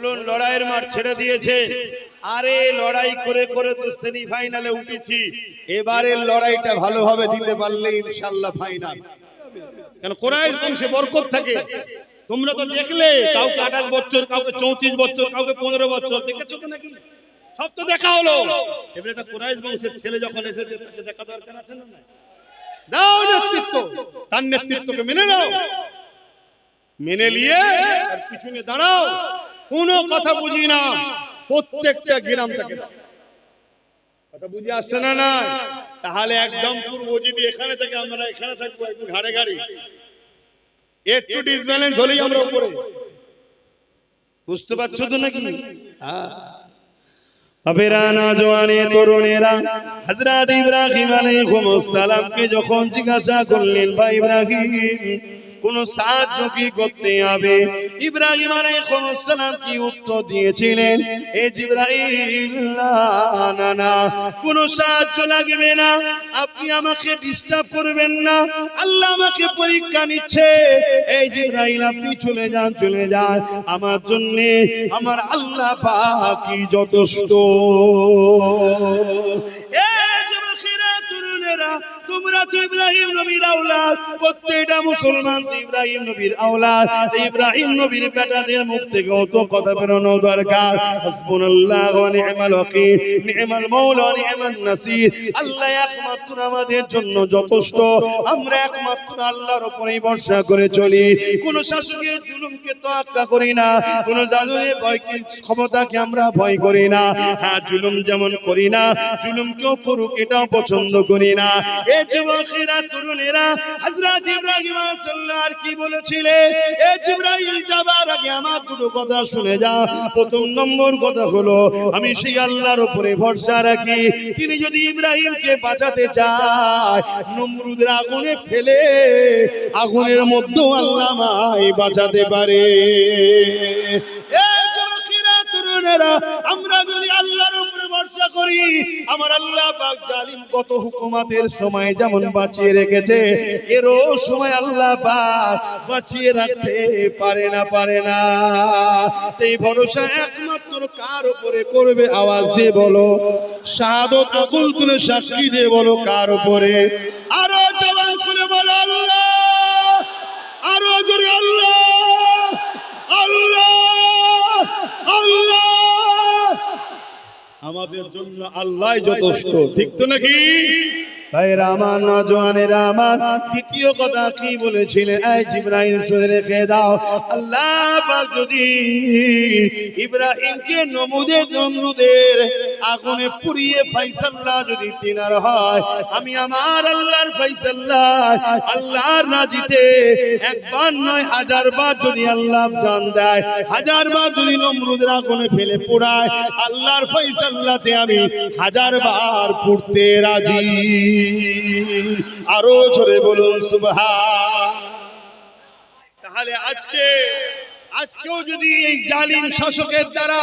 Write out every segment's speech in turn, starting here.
বলুন লড়াইয়ের মাঠ ছেড়ে দিয়েছে। আরে লড়াই করে করে তো সেমিফাইনালে উঠেছি, এবারের লড়াইটা ভালোভাবে দিতে পারলে ইনশাআল্লাহ ফাইনাল। কেন কোরাইশ বংশে বরকত থাকে। তোমরা তো দেখলে কাউকে 28 বছর, কাউকে 34 বছর, কাউকে 15 বছর, দেখেছো তো নাকি? সব তো দেখা হলো। এবারে একটা কোরাইশ বংশের ছেলে যখন এসেছে তাকে দেখা দরকার আছে না? দাও নেতৃত্ব, তার নেতৃত্বকে মেনে নাও, মেনে নিয়ে তার পিছনে দাঁড়াও। কোনো কথা বুঝি না, প্রত্যেকটা গ্রাম থেকে কথা বুঝে আসছে না? না তাহলে একদম পূর্ব যদি এখানে থেকে আমরা এখানে থাকবো একটু ঘাড়ে ঘাড়ি, একটু ডিসব্যালেন্স হলেই আমরা উপরে। বুঝতে পারছো তো নাকি? বাবেরা নওজওয়ানে তরুণেরা হযরত ইব্রাহিম আলাইহিস সালামকে যখন জিজ্ঞাসা করলেন, ভাই ইব্রাহিম কোন সাহায্য কি করতে হবে? ইব্রাহিম আলাইহিস সালাম কি উত্তর দিয়েছিলেন? এ জিবরাইল না না, কোন সাহায্য লাগবে না, আপনি আমাকে ডিস্টার্ব করবেন না, আল্লাহ আমাকে পরীক্ষা নিচ্ছে। এই জিবরাইল আপনি চলে যান, চলে যান, আমার জন্য আমার আল্লাহ পাকই যথেষ্ট। তোমরা তো ইব্রাহিম নবীর আওলাদ, প্রত্যেকটা মুসলমান তো ইব্রাহিম নবীর আওলাদ। ইব্রাহিম নবীর বেটাদের মুখ থেকে অত কথা বেরোনো দরকার। হাসবুনাল্লাহু ওয়া নি'মাল ওয়াকিল, নি'মাল মাওলা ওয়া নি'মান নাসির। আল্লাহ একমাত্র আমাদের জন্য যথেষ্ট। আমরা একমাত্র আল্লাহর উপরেই ভরসা করে চলি। কোন শাসকের জুলুমকে তোয়াক্কা করি না, কোন জালেমের ভয়কে, ক্ষমতাকে আমরা ভয় করি না। হ্যাঁ, জুলুম যেমন করি না, জুলুমকেও করুক এটাও পছন্দ করি না। এই যুবকেরা, তরুণেরা, হযরত ইব্রাহিম আলাইহিস সালাম কি বলেছিলেন? এই জিবরাইল যাবার আগে আমার দুটো কথা শুনে যাও। প্রথম নম্বর কথা হলো, আমি সেই আল্লাহর উপরে ভরসা রাখি, তিনি যদি ইব্রাহিমকে বাঁচাতে চায় নমরুদের আগুনে ফেলে আগুনের মধ্যেও আল্লাহ আমায় বাঁচাতে পারে। আমরা যদি আল্লাহর উপরে ভরসা করি, আমার আল্লাহ পাক জালিম কত হুকুমাতের সময় যেমন বাঁচিয়ে রেখেছে, এরও সময় আল্লাহ পাক বাঁচিয়ে রাখতে পারে না, পারে না। এই ভরসা একমাত্র কার উপরে করবে? আওয়াজ দিয়ে বলো, শাহাদত আকুল তুলে সাক্ষী দিয়ে বলো, কার উপরে? আরো জবান খুলে বলো আল্লাহ, আরো জোরে আল্লাহ, আল্লাহ, আল্লাহ। আমাদের জন্য আল্লাহ যথেষ্ট, ঠিক তো নাকি? ভাইরা আমার, নওজওয়ানেরা আমার, দ্বিতীয় কথা কি বলেছিলেন? এই জিবরাইল শুনে রেখে দাও, আল্লাহ পাক যদি ইব্রাহিমকে নমরুদের আগুনে পুড়িয়ে ফয়সালা যদি তিনার হয়, আমি আমার আল্লাহর ফয়সালা, আল্লাহর রাজিতে একবার নয় 1000 বার যদি আল্লাহ জান দেয়, 1000 বার যদি নমরুদের আগুনে ফেলে পোড়ায়, আল্লাহর ফয়সালাতে আমি 1000 বার পুড়তে রাজি। আরো জোরে বলুন সুবহান। তাহলে আজকেও যদি এই জালিম শাসকের দ্বারা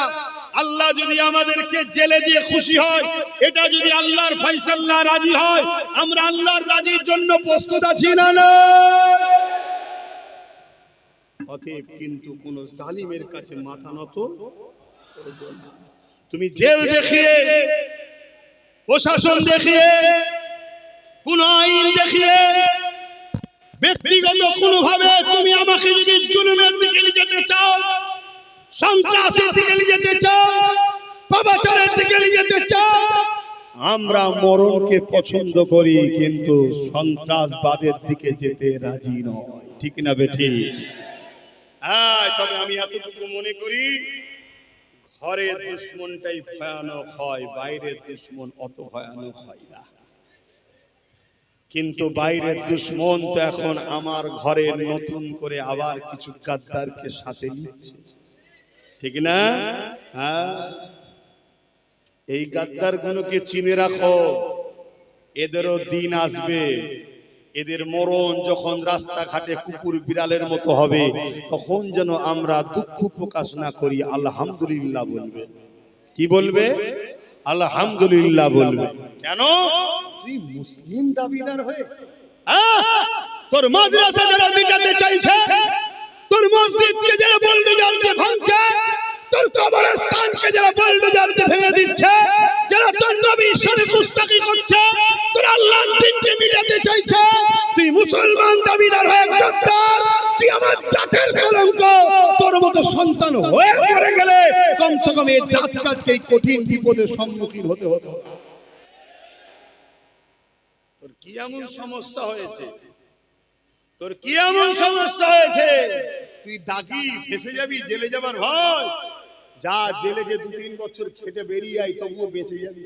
আল্লাহ যদি আমাদেরকে জেলে দিয়ে খুশি হয়, এটা যদি আল্লাহর ফয়সালা রাজি হয়, আমরা আল্লাহর রাজির জন্য প্রস্তুত আছি না? না। অতএব কিন্তু কোন জালিমের কাছে মাথা নত করব না। তুমি জেল দেখিয়ে, প্রশাসন দেখিয়ে, কোন আইন দেখিয়ে, ব্যক্তিগত কোনোভাবে তুমি আমাকে যদি জুলুমের দিকে নিয়ে যেতে চাও, সন্ত্রাসের দিকে নিয়ে যেতে চাও, পাপাচারের দিকে নিয়ে যেতে চাও, আমরা মরণকে পছন্দ করি, কিন্তু সন্ত্রাসবাদের দিকে যেতে রাজি নয়, ঠিক না বেঠি? হ্যাঁ, তবে আমি এতটুকু মনে করি, ঘরের দুশ্মনটাই ভয়ানক হয়, বাইরের দুশ্মন অত ভয়ানক হয় না। কিন্তু বাইরের দুশ্মন তো এখন আমার ঘরে নতুন করে আবার কিছু গাদ্দারকে সাথে নিচ্ছে, ঠিক না? হ্যাঁ, এই গাদ্দার গুলোকে চিনে রাখো, এদেরও দিন আসবে। এদের মরণ যখন রাস্তাঘাটে কুকুর বিড়ালের মতো হবে, তখন যেন আমরা দুঃখ প্রকাশ না করি, আলহামদুলিল্লাহ বলবে। কি বলবে? আলহামদুলিল্লাহ বলবে। কেন? তুই মুসলিম দাবিদার হয়ে তোর মাদ্রাসা যারা মিটাতে চাইছে, তোর মসজিদকে যারা বুলডোজার দিয়ে ভাঙছে, তোর তোর কবরস্থানকে যারা বুলডোজার দিয়ে ভেঙে দিচ্ছে, যারা তোর নবীর সাথে কুস্তাকি করছে, তোর আল্লাহর দিনকে মিটাতে চাইছে, তুই মুসলমান দাবিদার হয়ে গদ্দার, তুই আমার জাতের কলঙ্ক। তোর মতো সন্তান হয়ে মরে গেলে কমসে কম এই জাত কাজকে এই কঠিন বিপদের সম্মুখীন হতে হতো। তোর কি এমন সমস্যা হয়েছে? তোর কি এমন সমস্যা হয়েছে? তুই দাগি ফেসে যাবি, জেলে যাবার ভয়? যা জেলে যে 2-3 বছর খেটে বেরিয়ে আয়, তবুও বেঁচে যাবি।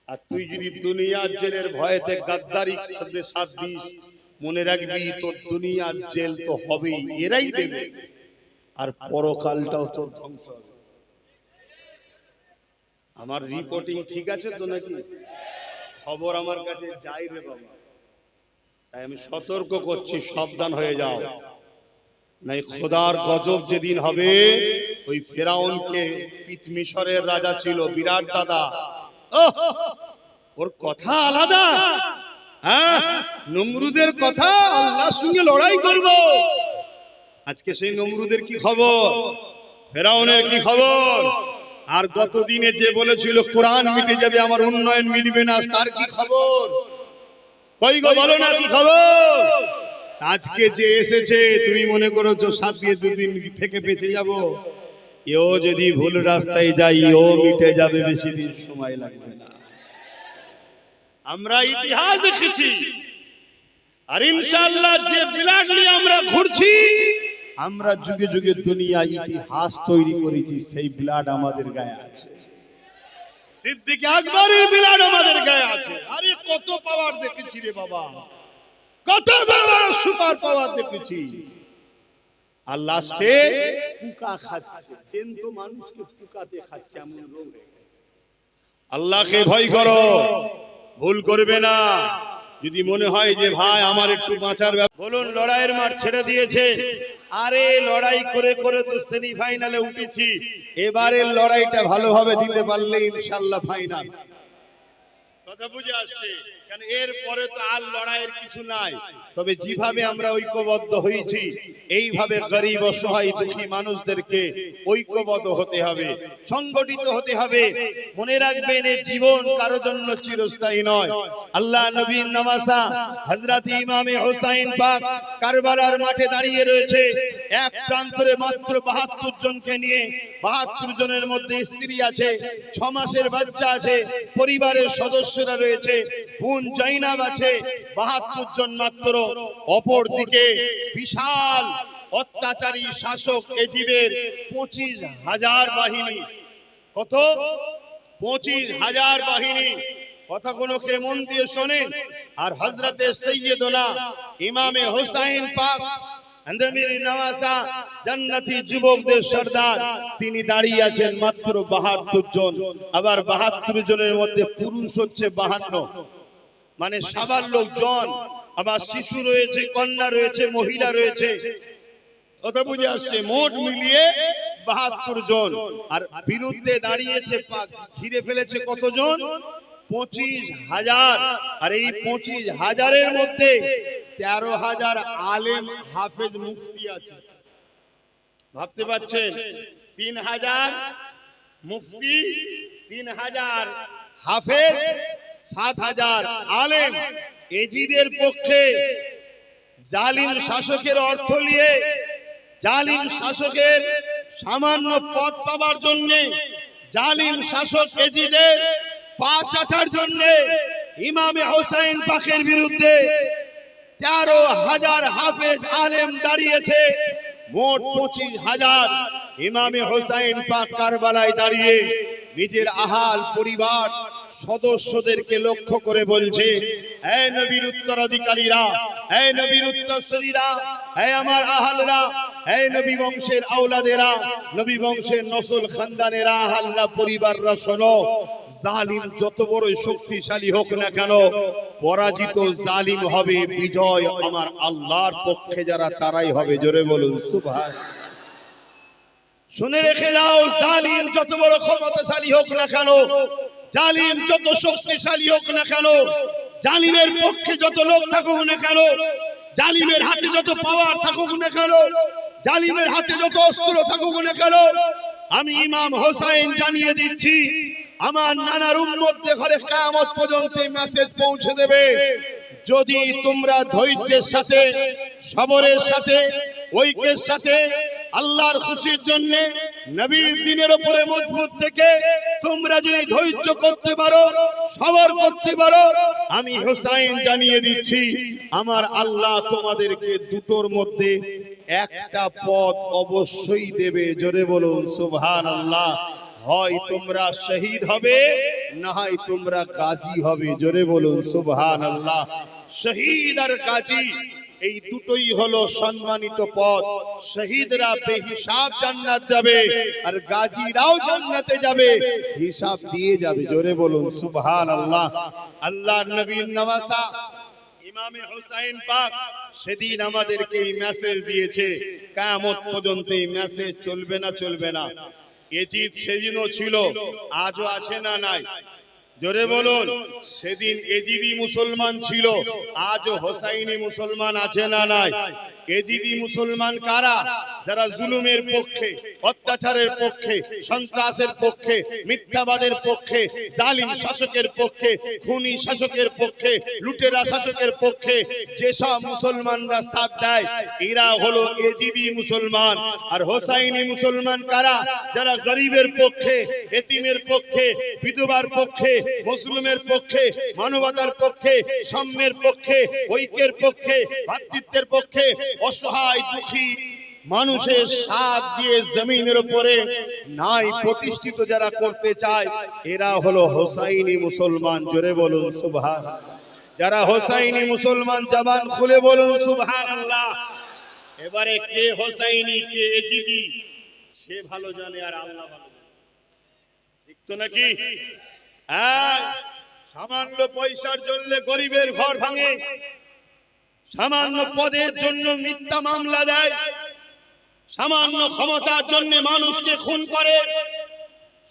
আর তুই যদি দুনিয়ার জেলের ভয়েতে গাদ্দারি সাথে সাথ দিস, মনে রাখবি তোর দুনিয়ার জেল তো হবেই, এরাই দেবে, আর পরকালটাও তোর ধ্বংস হবে। আমার রিপোর্টিং ঠিক আছে তো নাকি? খবর আমার কাছে যাই রে বাবা। তাই আমি সতর্ক করছি, সাবধান হয়ে যাও, নাই খোদার গজব যেদিন হবে। ওই ফেরাউনকে, মিশরের রাজা ছিল, বিরাট দাদা, ওর কথা আলাদা। হ্যাঁ, নমরুদের কথা, আল্লাহর সঙ্গে লড়াই করব। আজকে সেই নমরুদের কি খবর, ফেরাউনের কি খবর? আর গতদিনে যে বলেছিল কোরআন মিটে যাবে, আমার উন্নয়ন মিটবে না, তার কি খবর? কই গো বলো না কি খবর? আজকে যে এসেছে, তুমি মনে করছো 7 দিয়ে 2 দিন থেকে বেঁচে যাব? এও যদি ভুল রাস্তায় যাই, ও মিটে যাবে, বেশি দিন সময় লাগবে না। আমরা ইতিহাস দেখেছি, আর ইনশাআল্লাহ যে ব্লাড নিয়ে আমরা ঘুরছি, আমরা যুগে যুগে দুনিয়া ইতিহাস তৈরি করেছি, সেই ব্লাড আমাদের গায়ে আছে। সিদ্দিক আকবরের ব্লাড আমাদের গায়ে আছে। আরে কত পাওয়ার দেখেছি রে বাবা, কত বড় সুপার পাওয়ার দেখেছি। আর লাস্টে কুকা খাচ্ছে, জ্যান্ত মানুষকে কুকাতে খাচ্ছে, এমন রোগ হয়ে গেছে। আল্লাহকে ভয় করো, ভুল করবে না। যদি মনে হয় যে ভাই আমার একটু বাঁচার ব্যাপার, বলুন লড়াইয়ের মাঠ ছেড়ে দিয়েছে। আরে লড়াই করে করে তো সেমিফাইনালে উঠেছি, এবারের লড়াইটা ভালোভাবে দিতে পারলে ইনশাআল্লাহ ফাইনাল। কথা বুঝে আসছে? কারণ এর পরে তো আর লড়াইয়ের কিছু নাই। তবে যেভাবে আমরা ঐক্যবদ্ধ হয়েছি, এইভাবে গরিব অসহায় দুঃখী মানুষদেরকে ঐক্যবদ্ধ হতে হবে, সংগঠিত হতে হবে। মনে রাখবেন, এই জীবন কারোর জন্য চিরস্থায়ী নয়। আল্লাহ নবীর নওয়াসা হযরত ইমামে হুসাইন পাক কারবালার মাঠে দাঁড়িয়ে রয়েছে। এক প্রান্তরে মাত্র 72 জনকে নিয়ে, 72 জনের মধ্যে স্ত্রী আছে, 6 মাসের বাচ্চা আছে, পরিবারের সদস্যরা রয়েছে, বোন জাইনাব আছে, 72 জন মাত্র। অপর দিকে বিশাল অত্যাচারী শাসক এজিদের 25,000 বাহিনী। কত? 25,000 বাহিনী। কথাগুলোকে মন দিয়ে শোনেন। আর হযরতে সৈয়দনা ইমামে হুসাইন পাক আন্দমির নওয়াসা, জান্নাতি যুবকদের সর্দার, তিনি দাঁড়িয়ে আছেন মাত্র 72 জন। আবার 72 জনের মধ্যে পুরুষ হচ্ছে 52, মানে সাবার লোকজন। আবার শিশু রয়েছে, কন্যা রয়েছে, মহিলা রয়েছে। কথা বুঝে আসছে? মোট মিলিয়ে 72 জন। আর বিরুদ্ধে দাঁড়িয়েছে, ঘিরে ফেলেছে কতজন? 25,000। আর এই 25,000-এর মধ্যে 13,000 আলেম হাফেজ মুফতি আছে। ভাবতে পারছেন? 3,000 মুফতি, 3,000 হাফেজ, 7,000 আলেম। এজিদের পক্ষে জালিম শাসকের অর্থ নিয়ে, জালিম শাসকের সামান্য পদ পাবার জন্য, জালিম শাসক এজিদের পা চাটার জন্য ইমামে হুসাইন পাকের বিরুদ্ধে 13,000 হাফেজ আলেম দাঁড়িয়েছে। মোট 25,000। ইমামে হুসাইন পাক কারবালায় দাঁড়িয়ে নিজের আহাল পরিবার সদস্যদেরকে লক্ষ্য করে বলছে, হে নবীর উত্তরাধিকারীরা, হে নবীর উত্তরসূরিরা, হে আমার আহালরা, হে নবী বংশের আওলাদেরা, নবী বংশের নসল খানদানেরা, আহালরা, পরিবাররা, শোনো, জালিম যত বড় শক্তিশালী হোক না কেন, পরাজিত জালিম হবে, বিজয় আমার আল্লাহর পক্ষে যারা, তারাই হবে। জোরে বলুন সুবহানাল্লাহ। শুনে রেখে যাও, জালিম যত বড় ক্ষমতাশালী হোক না কেন, জালিম যত শক্তিশালী হোক না কেন, জালিমের পক্ষে যত লোক থাকুক না কেন, জালিমের হাতে যত পাওয়ার থাকুক না কেন, জালিমের হাতে যত অস্ত্র থাকুক না কেন, আমি ইমাম হোসাইন জানিয়ে দিচ্ছি, আমার নানার উম্মতদের ঘরে কিয়ামত পর্যন্ত এই মেসেজ পৌঁছে দেবে। যদি তোমরা ধৈর্যের সাথে, সবরের সাথে, ঐক্যের সাথে, আল্লাহর খুশির জন্য, নবীর দ্বীনের উপরে মজবুত থেকে তোমরা যদি ধৈর্য করতে পারো, সবর করতে পারো, আমি হোসাইন জানিয়ে দিচ্ছি আমার আল্লাহ তোমাদেরকে দুটোর মধ্যে একটা পথ অবশ্যই দেবে। জোরে বলুন সুবহানাল্লাহ। হয় তোমরা শহীদ হবে, না হয় তোমরা গাজী হবে। জোরে বলুন সুবহানাল্লাহ। শহীদ আর গাজী এই দুটোই হলো সম্মানিত পদ। শহীদরা বেহিসাব জান্নাত যাবে, আর গাজীরাও জান্নাতে যাবে, হিসাব দিয়ে যাবে। জোরে বলুন সুবহানাল্লাহ। আল্লাহর নবীর নওয়াসা ইমামে হোসাইন পাক সেদিন আমাদেরকে এই মেসেজ দিয়েছে, কিয়ামত পর্যন্ত এই মেসেজ চলবে না, চলবে না। এজিদ সেদিনও ছিল, আজও আছে না নাই? জোরে বলুন। সেদিন এজিদি মুসলমান ছিল, আজও হোসাইনি মুসলমান আছে না নাই? এজিদি মুসলমান কারা? যারা জুলুমের পক্ষে, অত্যাচারের পক্ষে, সন্ত্রাসের পক্ষে, মিথ্যাবাদের পক্ষে, জালিম শাসকের পক্ষে, খুনি শাসকের পক্ষে, লুটেরা শাসকের পক্ষে যেসব মুসলমানরা সাথ দেয়, এরা হলো এজিদি মুসলমান। আর হোসাইনি মুসলমান কারা? যারা গরিবের পক্ষে, এতিমের পক্ষে, বিধবার পক্ষে, মুসলিমের পক্ষে, মানবতার পক্ষে, সাম্যের পক্ষে, ঐক্যের পক্ষে, ভ্রাতৃত্বের পক্ষে, অসহায় দুঃখী মানুষের সাথ দিয়ে জমিনের উপরে নাই প্রতিষ্ঠিত যারা করতে চায়, এরা হলো হোসাইনি মুসলমান। জোরে বলুন সুবহানাল্লাহ। যারা হোসাইনি মুসলমান জবান খুলে বলুন সুবহানাল্লাহ। এবারে কে হোসাইনি কে এজিদি সে ভালো জানে, আর আল্লাহ ভালো জানে, ঠিক তো নাকি? সামান্য পয়সার জন্য গরিবের ঘর ভাঙে, সামান্য পদের জন্য মিথ্যা মামলা দেয়, সামান্য ক্ষমতার জন্য মানুষকে খুন করে,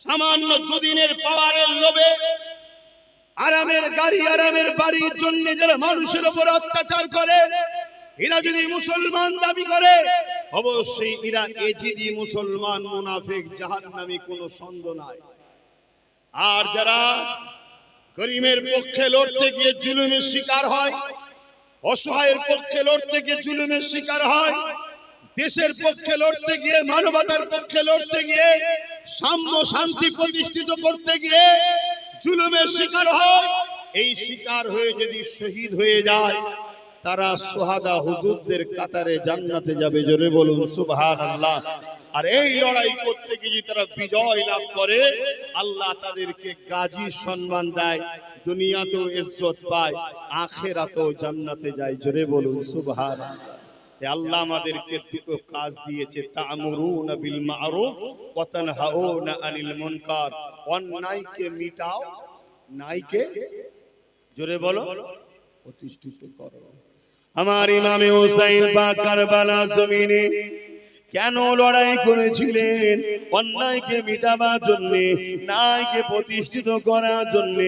সামান্য দুদিনের পাওয়ারের লোভে, আরামের গাড়ি, আরামের বাড়ির জন্য যারা মানুষের উপর অত্যাচার করে, এরা যদি মুসলমান দাবি করে, অবশ্যই এরা এজিদি মুসলমান, মুনাফিক, জাহান্নামী, কোনো সন্দেহ নাই। আর যারা গরিবের পক্ষে লড়তে গিয়ে জুলুমের শিকার হয়, অসহায়ের পক্ষে লড়তে গিয়ে জুলুমের শিকার হয়, দেশের পক্ষে লড়তে গিয়ে, মানবতার পক্ষে লড়তে গিয়ে, সাম্য শান্তি প্রতিষ্ঠিত করতে গিয়ে জুলুমের শিকার হয়, এই শিকার হয়ে যদি শহীদ হয়ে যায়, তারা সুহাদা হুজুরদের কাতারে জান্নাতে যাবে। জোরে বলুন সুবহানাল্লাহ। আর এই লড়াই করতে গিয়ে তারা বিজয় লাভ করে, আল্লাহ তাদেরকে গাজী সম্মান দেয়, দুনিয়াতেও ইজ্জত পায়, আখিরাতেও জান্নাতে যায়। জোরে বলুন সুবহানাল্লাহ। আল্লাহ আমাদেরকে দুটো কাজ দিয়েছে, তা'মুরুনা বিল মা'রুফ ওয়া তানহাউনা আনিল মুনকার। অন্যায়কে মিটাও, ন্যায়কে জোরে বলো প্রতিষ্ঠিত করো। আমার ইমামে হোসাইন পাক কারবালার জমিনে কেন লড়াই করেছিলেন? অন্যায়কে মিটাবার জন্য, ন্যায়কে প্রতিষ্ঠিত করার জন্য।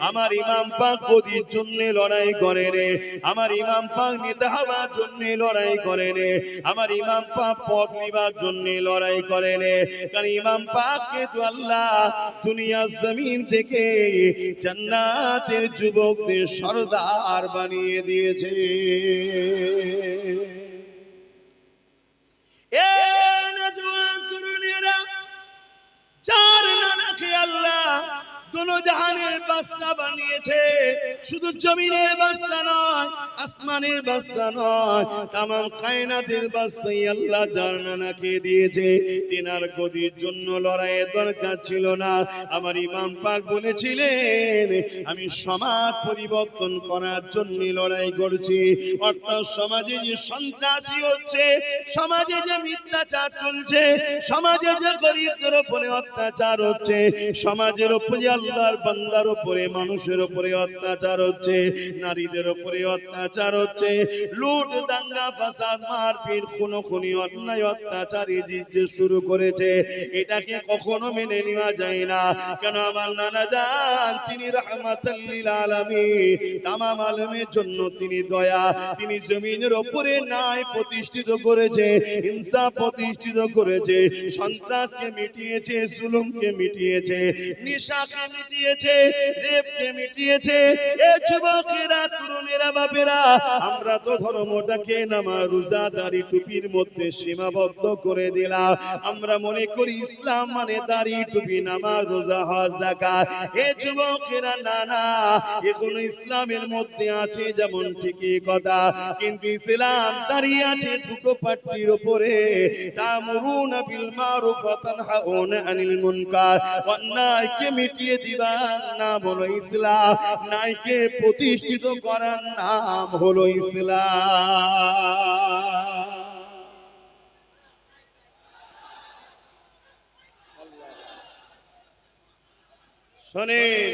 আমার ইমাম পাক গদির জন্য লড়াই করেন, আমার ইমাম পাক নেতা হওয়ার জন্য লড়াই করেন, আমার ইমাম পাক পদ নিবার জন্য লড়াই করেন। কারণ ইমাম পাককে তো আল্লাহ দুনিয়ার জমিন থেকে জান্নাতের যুবকদের সরদার বানিয়ে দিয়েছে। জাহানের বাদশা বানিয়েছে, শুধু জমিনের বাদশা নয়, আসমানের বাদশা নয়, তামাম কায়নাতের বাদশাই আল্লাহ জান্নাতকে দিয়েছে। তিনার গদির জন্য লড়াইয়ের দরকার ছিল না। আমার ইমাম পাক বলেছিলেন, আমি সমাজ পরিবর্তন করার জন্য লড়াই করছি। অর্থাৎ সমাজে যে সন্ত্রাসী হচ্ছে, সমাজে যে মিথ্যাচার চলছে, সমাজে যে গরিবদের উপরে অত্যাচার হচ্ছে, সমাজের উপরে আল্লাহর বান্দার উপরে, মানুষের উপরে অত্যাচার হচ্ছে, নারীদের উপরে অত্যাচার হচ্ছে, লুট দাঙ্গা ফাসাদ মারপিট খুনোখুনি অন্যায় অত্যাচার যে শুরু করেছে, এটাকে কখনো মেনে নেওয়া যায় না। কেন আমার নানা জান তিনি রাহমাতুল লিল আলামিন, তামাম আলমের জন্য তিনি দয়া, তিনি জমিনের উপরে ন্যায় প্রতিষ্ঠিত করেছে, ইনসাফ প্রতিষ্ঠিত করেছে, সন্ত্রাসকে মিটিয়েছে, জুলুমকে মিটিয়েছে, নেশাকে মিটিয়েছে, রেপকে মিটিয়েছে। এ যুবকেরা, তরুণেরা, বাপেরা, আমরা তো ধর্মটাকে নামাজ রোজা দাড়ি টুপির মধ্যে সীমাবদ্ধ করে দিলাম। আমরা মনে করি ইসলাম মানে দাড়ি টুপি, নামাজ রোজা হজ যাকাত। এ যুবকেরা, না না, এগুলো ইসলামের মধ্যে আছে যেমন ঠিকই কথা, কিন্তু ইসলাম দাঁড়িয়ে আছে দুটো পাটির উপরে, তা'মুরুনা বিল মারুফ ওয়া তানহাউনা আনিল মুনকার। অন্যায়কে মিটিয়ে দিবার নাম হলো ইসলাম, ন্যায়কে প্রতিষ্ঠিত করার নাম হলো ইসলাম। শোনেন,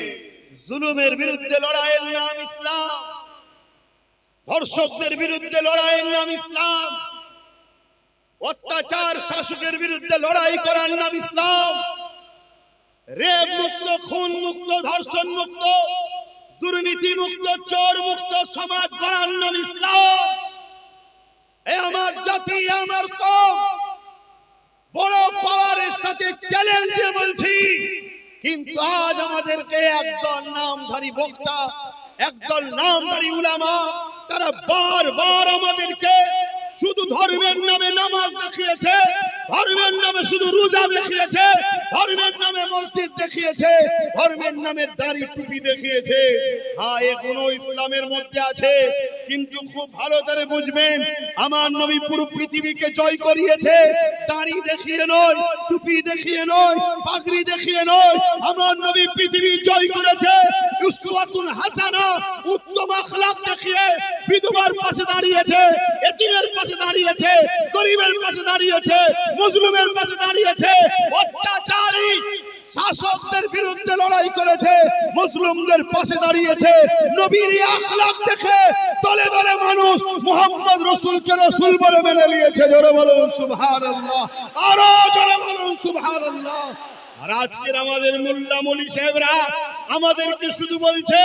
জুলুমের বিরুদ্ধে লড়াইয়ের নাম ইসলাম, ধর্ষকদের বিরুদ্ধে লড়াইয়ের নাম ইসলাম, অত্যাচার শাসকের বিরুদ্ধে লড়াই করার নাম ইসলাম, রেপ মুক্ত, খুন মুক্ত, ধর্ষণ মুক্ত, দুর্নীতি মুক্ত, চোর মুক্ত সমাজ গড়ার নাম ইসলাম। এ আমার জাতি, আমার কওম বড় পাওয়ারের সাথে চ্যালেঞ্জ দিয়ে বলছি, কিন্তু আজ আমাদেরকে একদল নামধারী বক্তা, একদল নামধারী উলামা, তারা বারবার আমাদেরকে শুধু ধর্মের নামে নামাজ দেখিয়েছে, ধর্মের নামে শুধু রোজা দেখিয়েছে, ধর্মের নামে মসজিদ দেখিয়েছে, ধর্মের নামে দাড়ি টুপি দেখিয়েছে। হ্যাঁ, এগুলো ইসলামের মধ্যে আছে, কিন্তু খুব ভালো করে বুঝবেন, আমার নবী পুরো পৃথিবীকে জয় করিয়েছে দাড়ি দেখিয়ে নয়, টুপি দেখিয়ে নয়, পাগড়ি দেখিয়ে নয়। আমার নবী পৃথিবী জয় করেছে উসওয়াতুল হাসানা, উত্তম আখলাক দেখিয়ে। বিধবার পাশে দাঁড়িয়েছে, এতিমের পাশে দাঁড়িয়েছে, গরিবের পাশে দাঁড়িয়েছে, মুজলুমের পাশে দাঁড়িয়েছে, অত্যাচারী শাসকদের বিরুদ্ধে লড়াই করেছে, মুসলিমদের পাশে দাঁড়িয়েছে। নবীর আখলাক দেখে দলে দলে মানুষ মুহাম্মদ রাসূলকে রাসূল বলে মেনে নিয়েছে। জোরে বলুন সুবহানাল্লাহ, আরো জোরে বলুন সুবহানাল্লাহ। আর আজকের আমাদের মোল্লা মৌলী সাহেবরা আমাদেরকে শুধু বলছে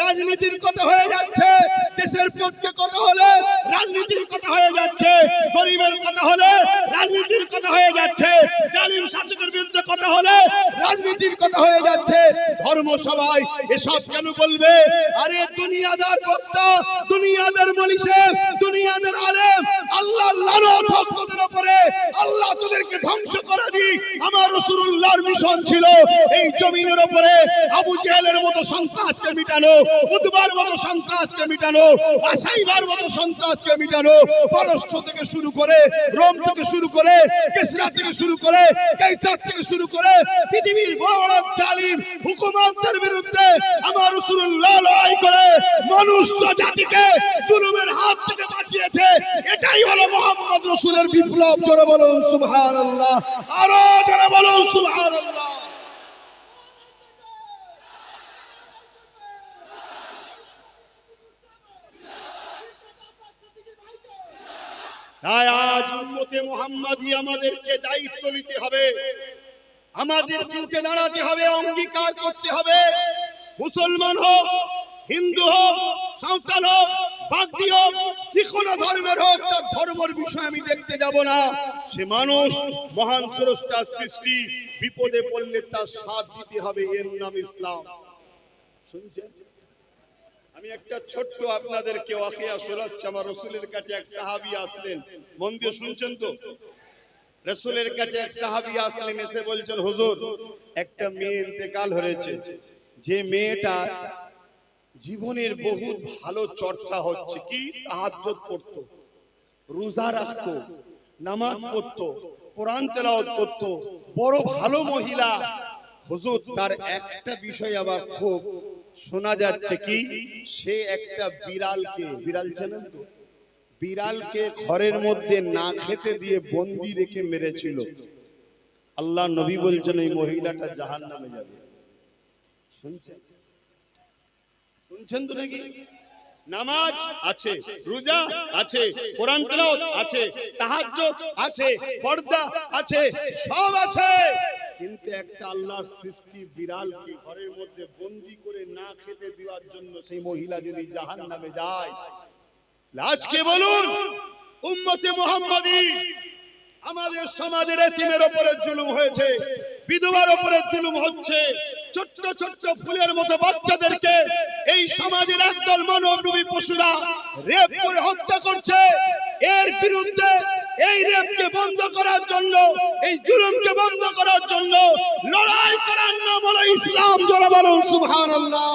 রাজনীতির কথা হয়ে যাচ্ছে, দেশের পক্ষে কথা হলে রাজনীতির কথা হয়ে যাচ্ছে, গরিবের কথা হলে রাজনীতির কথা হয়ে যাচ্ছে, জালিম শাসকের বিরুদ্ধে কথা হলে রাজনীতির কথা হয়ে যাচ্ছে। ধর্ম সবাই এসব কেন বলবে? আরে দুনিয়াদার বক্তা, দুনিয়াদার মৌলী সাহেব, দুনিয়াদার আলেম, আল্লাহর লানত ভক্তদের উপরে, আল্লাহ তোদেরকে ধ্বংস করে দিক। আমার রাসূলুল্লাহর মিশন ছিল এই জমিনের উপরে আবু জেহেলের মতো সন্ত্রাসকে মিটানো, উতবার মতো সন্ত্রাসকে মিটানো, আসাইবার মতো সন্ত্রাসকে মিটানো। পারস্য থেকে শুরু করে, রোম থেকে শুরু করে, কিসরা থেকে শুরু করে, কাইসার থেকে শুরু করে পৃথিবীর বড় বড় জালিম হুকুমতদের বিরুদ্ধে আমার রাসূলুল্লাহ লড়াই করে মানুষ জাতিকে জুলুমের হাত থেকে বাঁচিয়েছে। এটাই হলো মুহাম্মদ রাসূলের বিপ্লব। জোরে বলুন সুবহানাল্লাহ, আরো জোরে বলুন সুবহানাল্লাহ। তাই আজ উম্মতে মুহাম্মাদি আমাদেরকে দায়িত্ব নিতে হবে, আমাদেরকে উঠে দাঁড়াতে হবে, অঙ্গীকার করতে হবে। মুসলমান হোক, হিন্দু হোক, সাঁওতাল হোক, বাগদি হোক, যে কোনো ধর্মের হোক, তার ধর্মের বিষয় আমি দেখতে যাব না। সে মানুষ, মহান স্রষ্টার সৃষ্টি, বিপদে পড়লে তার সাথ দিতে হবে, এর নাম ইসলাম। শুনছেন? আমি একটা ছোট্ট আপনাদেরকে ওয়াকিয়া শোনাচ্ছি। আমার রাসূলের কাছে এক সাহাবী আসলেন, মন দিয়ে শুনছেন তো? রাসূলের কাছে এক সাহাবী আসলেন, এসে বলছেন, হুজুর একটা মেয়ে ইন্তেকাল হয়েছে, যে মেয়েটা জীবনের বহুত ভালো চর্চা হচ্ছে, কি তাহাজ্জুদ পড়তো, রোজা রাখতো, নামাজ পড়তো, কোরআন তেলাওয়াত করতো, বড় ভালো মহিলা। হুজুর তার একটা বিষয় আবার খুব শোনা যাচ্ছে, কি সে একটা বিড়ালকে, বিড়াল চেনেন তো, বিড়ালকে ঘরের মধ্যে না খেতে দিয়ে বন্দি রেখে মেরেছিল। আল্লাহ নবী বলছেন এই মহিলাটা জাহান্নামে যাবে। শুনছেন শুনছেন তো নাকি? নামাজ আছে, রোজা আছে, কোরআন তেলাওয়াত আছে, তাহাজ্জুদ আছে, পর্দা আছে, সব আছে, কিন্তু একটা আল্লাহর সৃষ্টি বিড়ালকে ঘরের মধ্যে বন্দী করে না খেতে দেওয়ার জন্য সেই মহিলা যদি জাহান্নামে যায়, আজকে বলুন উম্মতে মুহাম্মাদি আমাদের সমাজের এতিমের উপরে জুলুম হয়েছে, বিধবার উপরে জুলুম হচ্ছে, ছোট্ট ছোট্ট ফুলের মতো বাচ্চাদেরকে এই সমাজের একদল মানবরূপী পশুরা রেপ করে হত্যা করছে। এর বিরুদ্ধে এই রেপকে বন্ধ করার জন্য, এই জুলুমকে বন্ধ করার জন্য লড়াই করার নাম হলো ইসলাম। জোরে বলুন সুবহানাল্লাহ।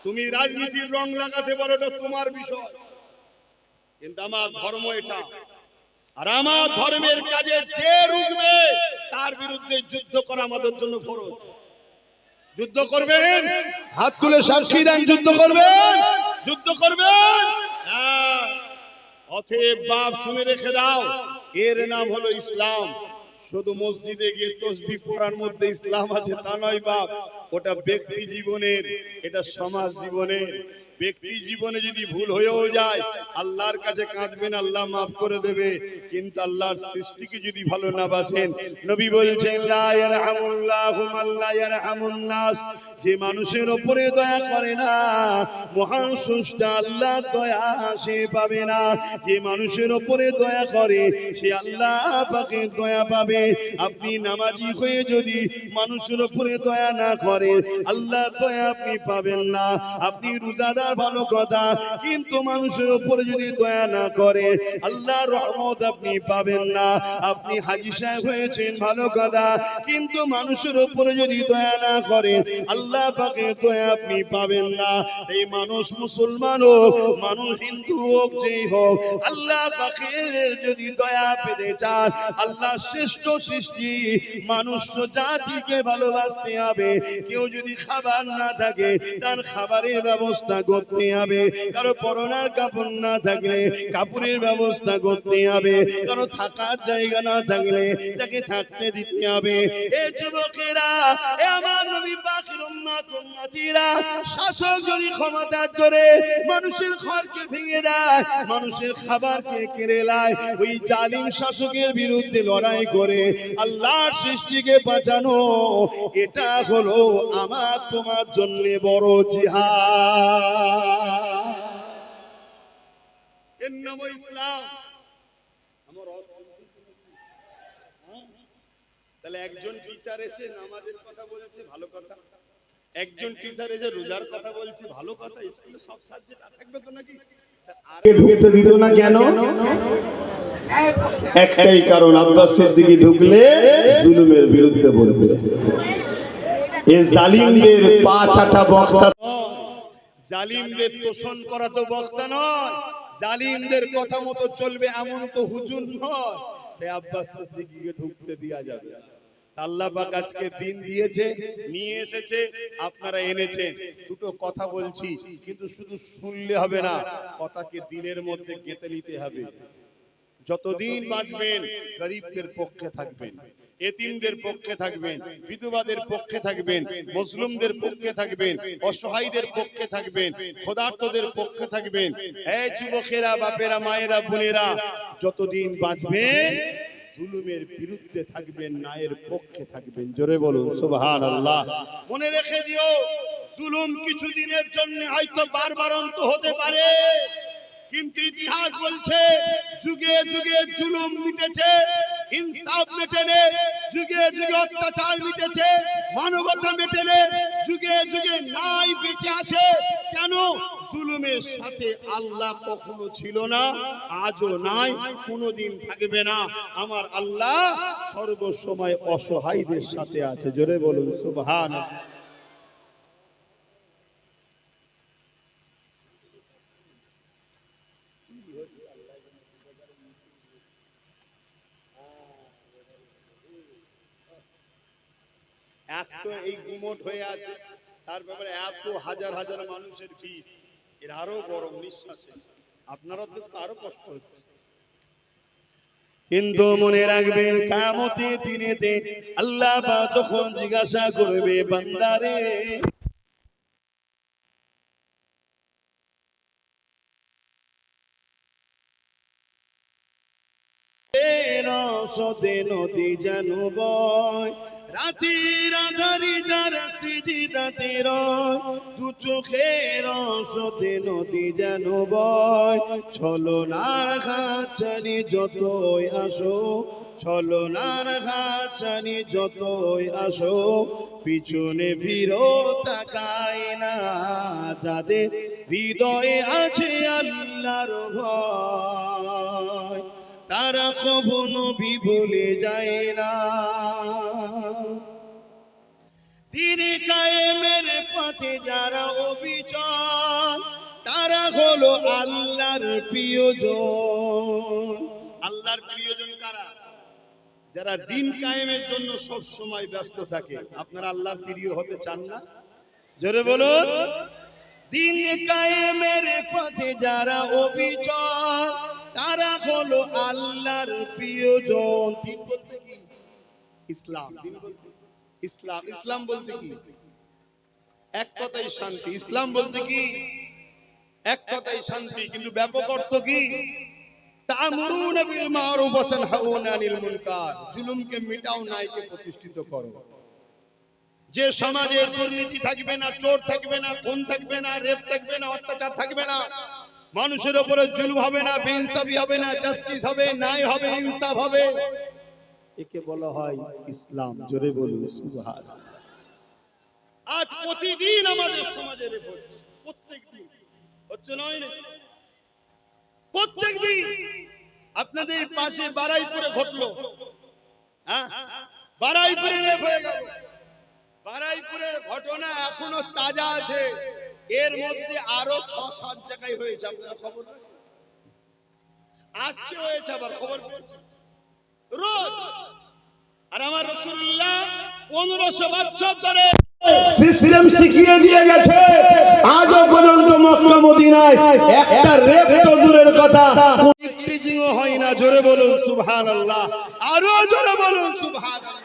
তুমি রাজনীতির রং লাগাতে পারো, এটা তোমার বিষয়, কিন্তু আমার ধর্ম এটা, আর আমার ধর্মের কাজে যে রুখবে তার বিরুদ্ধে যুদ্ধ করা আমাদের জন্য ফরজ। যুদ্ধ করবেন, হাত তুলে সাক্ষী দেন, যুদ্ধ করবেন, যুদ্ধ করবেন। অতএব বাপ শুনে রেখে দাও, এর নাম হলো ইসলাম। শুধু মসজিদে গিয়ে তাসবিহ পড়ার মধ্যে ইসলাম আছে তা নয় বাপ, ওটা ব্যক্তি জীবনের, এটা সমাজ জীবনের। ব্যক্তি জীবনে যদি ভুল হয়েও যায় আল্লাহর কাছে কাঁদবেন, আল্লাহ মাফ করে দেবে, কিন্তু আল্লাহর সৃষ্টিকে যদি ভালো না বাসেন, নবী বলছেন লা ইয়ারহামুল্লাহু মান লা ইয়ারহামুন নাস, যে মানুষের উপরে দয়া করে না মহান স্রষ্টা আল্লাহ দয়া সে পাবে না। যে মানুষের উপরে দয়া করে সে আল্লাহ পাকে দয়া পাবে। আপনি নামাজি হয়ে যদি মানুষের উপরে দয়া না করেন আল্লাহ দয়া আপনি পাবেন না। আপনি রোজাদার ভালো কথা, কিন্তু মানুষের উপরে যদি দয়া না করে আল্লাহর রহমত আপনি পাবেন না। আপনি হাজী সাহেব হয়েছেন ভালো কথা, কিন্তু মানুষের উপরে যদি দয়া না করে আল্লাহ পাকে দয়া আপনি পাবেন না। এই মানুষ মুসলমান হোক, মানুষ হিন্দু হোক, যেই হোক, আল্লাহ পাকের যদি দয়া পেতে চান, আল্লাহ শ্রেষ্ঠ সৃষ্টি মানুষ জাতিকে ভালোবাসতে হবে। কেউ যদি খাবার না থাকে তার খাবারের ব্যবস্থা করতে হবে, কারো পরনার কাপড় না থাকলে কাপড়ের ব্যবস্থা করতে হবে, কারো থাকার জায়গা না থাকলে তাকে থাকতে দিতে হবে। এ যুবকেরা, এ আমার নবী পাকের উম্মত উম্মতিরা, শাসক যদি ক্ষমতার জোরে মানুষের ঘরকে ভেঙে দেয়, মানুষের খাবারকে কেড়ে নেয়, ওই জালিম শাসকের বিরুদ্ধে লড়াই করে আল্লাহর সৃষ্টিকে বাঁচানো, এটা হলো আমার তোমার জন্য বড় জিহাদ। এর নাম ইসলাম। তাহলে একজন টিচার এসে নামাজের কথা বলেছে, ভালো কথা। একজন টিচার এসে রোজার কথা বলছে, ভালো কথা। স্কুলে সব সাবজেক্ট থাকবে তো নাকি? ঢুকতে দিত না কেন? একটাই কারণ, আব্বাসের দিকে ঢুকলে জুলুমের বিরুদ্ধে বলবে। এই জালিমদের পা চাটা বক্তা, জালিমদের তোষণ করা তো বক্তা নয়, জালিমদের কথা মতো চলবে এমন তো হুজুর নয়। তাই আব্বাস সিদ্দিকীকে ঢুকতে দেয়া যাবে না। আল্লাহ পাক আজকে দিন দিয়েছে, নিয়ে এসেছে, আপনারা এনেছেন। দুটো কথা বলছি, কিন্তু শুধু শুনলে হবে না, কথাকে দিলের মধ্যে গেঁথে নিতে হবে। যতদিন বাঁচবেন গরিবদের পক্ষে থাকবেন, এতিমদের পক্ষে থাকবেন, বিধবাদের পক্ষে থাকবেন, মুসলিমদের পক্ষে থাকবেন, অসহায়দের পক্ষে থাকবেন, ক্ষুধার্তদের পক্ষে থাকবেন। এই যুবকেরা, বাপেরা, মায়েরা, বোনেরা, যতদিন বাঁচবেন জুলুমের বিরুদ্ধে থাকবেন, ন্যায়ের পক্ষে থাকবেন। জোরে বলুন সুবহানাল্লাহ। মনে রেখে দিও, জুলুম কিছুদিনের জন্য হয়তো বারবারন্ত হতে পারে, কিন্তু ইতিহাস বলছে যুগে যুগে জুলুম মিটেছে, ইনসাফ মেটেনে, যুগে যুগে অত্যাচার মিটেছে, মানবতা মেটেনে, যুগে যুগে ন্যায় বেঁচে আছে। কেন? জুলুমের সাথে আল্লাহ কখনো ছিল না, আজও নাই, কোনোদিন থাকবে না। আমার আল্লাহ সর্বসময় অসহায়দের সাথে আছে। জোরে বলুন সুবহানাল্লাহ। এক তো এই গুমট হয়ে আছে, তার ব্যাপারে এত হাজার হাজার মানুষের ভিড়, এর আরো গরম নিঃশ্বাসে আপনারা তো আরো কষ্ট হচ্ছে। কিন্তু মনে রাখবেন, কিয়ামতের দিনেতে আল্লাহ পাক যখন জিজ্ঞাসা করবে, বান্দারে রসদে নদী যেন বয়, রাতের আধারে যার সিজদাতে রয়, দু চোখের রসদে নদী যেন বয়। ছলনার খাঁচানি যতই আসো, ছলনার খাঁচানি যতই আসো, পিছনে ফিরো তাকায় না, যাদের হৃদয়ে আছে আল্লাহর ভয়, তারা কখনো ভুলে যায় না। দিন কায়েমের পথে যারা অবিচল, তারা হলো আল্লাহর প্রিয়জন। আল্লাহর প্রিয়জন কারা? যারা দিন কায়েমের জন্য সব সময় ব্যস্ত থাকে। আপনারা আল্লাহর প্রিয় হতে চান না? জোরে বলুন। দিন কায়েমের পথে যারা অবিচল, তারা হলো আল্লাহর প্রিয়জন। দিন বলতে কি? ইসলাম। দিন বলতে ইসলাম। ইসলাম বলতে কি? এক কথাই শান্তি। ইসলাম বলতে কি? এক কথাই শান্তি, কিন্তু ব্যাপক অর্থ কি? তা'মুরুনা বিল মা'রুফ ওয়া তানহাউনা আনিল মুনকার। জুলুমকে মিটাও, ন্যায়কে প্রতিষ্ঠিত করো। যে সমাজে দুর্নীতি থাকবে না, চোর থাকবে না, খুন থাকবে না, রেপ থাকবে না, অত্যাচার থাকবে না, মানুষের উপরে জুলুম হবে না, বেইনসাফি হবে না, জাস্টিস হবে, ন্যায় হবে, ইনসাফ হবে, একে বলা হয় ইসলাম। জোরে বলুন সুবহানাল্লাহ। আজ প্রতিদিন আমাদের সমাজে রেপ হচ্ছে, প্রত্যেকদিন হচ্ছে নয় না? প্রত্যেকদিন। আপনাদের পাশে বারাইপুরে ঘটলো, হ্যাঁ, বারাইপুরে রেপ হয়ে গেল। বারাইপুরের ঘটনা এখনো তাজা আছে। এর মধ্যে আরো 6-7 জায়গায় হয়েছে। আপনারা খবর আজকে হয়েছে, আবার খবর রোজ। আর আমার রাসূলুল্লাহ 1500 বছর ধরে সিস্টেম শিখিয়ে দিয়ে গেছে। আজও পর্যন্ত মক্কা মদিনায় একটা রেপ তো দূরের কথা, ইফতিজিও হয় না। জোরে বলুন সুবহানাল্লাহ। আরো জোরে বলুন সুবহানাল্লাহ।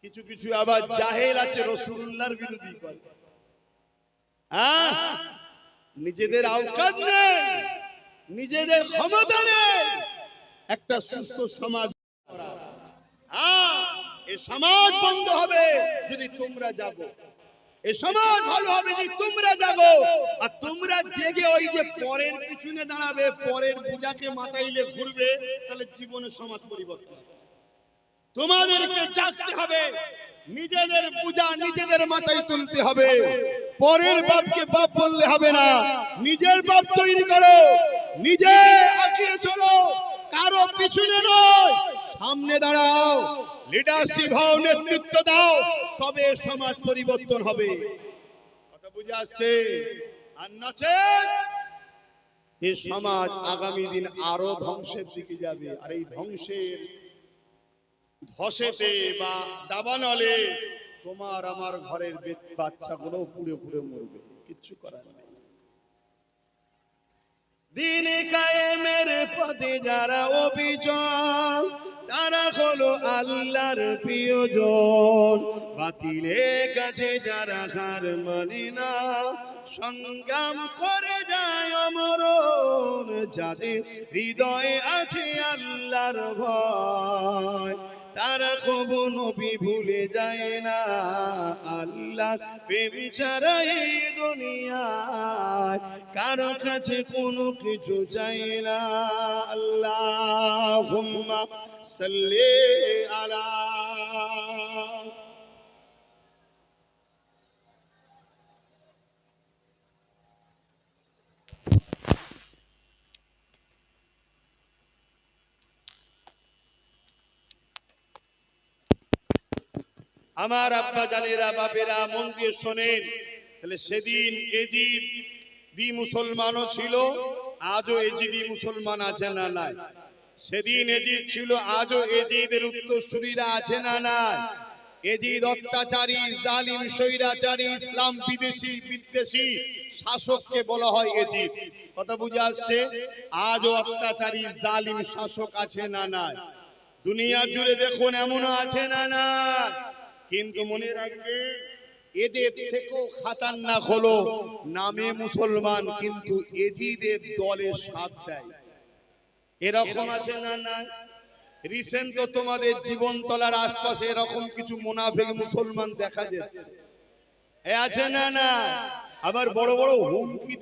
কিছু কিছু আবার জাহেল আছে, রাসূলুল্লাহর বিরোধী করে। হ্যাঁ, নিজেদের আওকাত নেই, নিজেদের ক্ষমতা নেই একটা সুস্থ সমাজ করা। হ্যাঁ, এই সমাজ বন্ধ হবে যদি তোমরা জাগো। এই সমাজ ভালো হবে যদি তোমরা জাগো। আর তোমরা জেগে ওই যে পরের পিছনে দাঁড়াবে, পরের বোঝাকে মাথাইলে ঘুরবে, তাহলে জীবনে সমাজ পরিবর্তন হবে। তোমাদেরকে জাগতে হবে, নিজেদের বোঝা নিজেদের মাথায় তুলতে হবে। পরের বাপকে বাপ বললে হবে না, নিজের বাপ তৈরি করো, নিজে এগিয়ে চলো, কারো পিছনে নয়, সামনে দাঁড়াও, লিডারশিপ হও, নেতৃত্ব দাও, তবে সমাজ পরিবর্তন হবে। কথা বুঝে আসছে? আর নচেত এই সমাজ আগামী দিন আরো ধ্বংসের দিকে যাবে। আর এই ধ্বংসের ধসেতে বা দাবানলে তোমার আমার ঘরের বাচ্চাগুলো পুড়ে পুড়ে মরবে, কিচ্ছু করার নেই। দিন কায়েমের পথে যারা অবিচল, তারা হলো আল্লাহর প্রিয়জন। বাতিলের কাছে যারা হার মানে না, সংগ্রাম করে যায় অমরণ, যাদের হৃদয়ে আছে আল্লাহর ভয়, তারা কখনো ভুলে যায় না। আল্লাহ প্রেম ছাড়া এই দুনিয়ায় কারো কাছে কোনো কিছু চাই না। আল্লাহুম্মা সাল্লি আলা। আমার আব্বা জানেরা, বাপেরা, মন দিয়ে শোনেন। তাহলে সেদিন এজিদ বি মুসলমানও ছিল, আজও এজিদি মুসলমান আছে না নাই? সেদিন এজিদ ছিল, আজও এজিদের উত্তরসূরিরা আছে না নাই? এজিদ অত্যাচারী, জালিম, স্বৈরাচারী, ইসলাম বিদ্বেষী শাসককে বলা হয় এজিদ। কথা বুঝে আসছে? আজও অত্যাচারী, জালিম শাসক আছে না নাই? দুনিয়া জুড়ে দেখুন, এমনও আছে না নাই? কিন্তু মনে রাখবে, এদের থেকেও খাতারনাক হলো নামে মুসলমান কিন্তু এজিদের দলে সাথ দেয়। এরকম আছে না না? রিসেন্ট তো তোমাদের জীবনতলার আশপাশে এরকম কিছু মুনাফিক মুসলমান দেখা যাচ্ছে, আছে না না? আবার বড় বড় হুমকি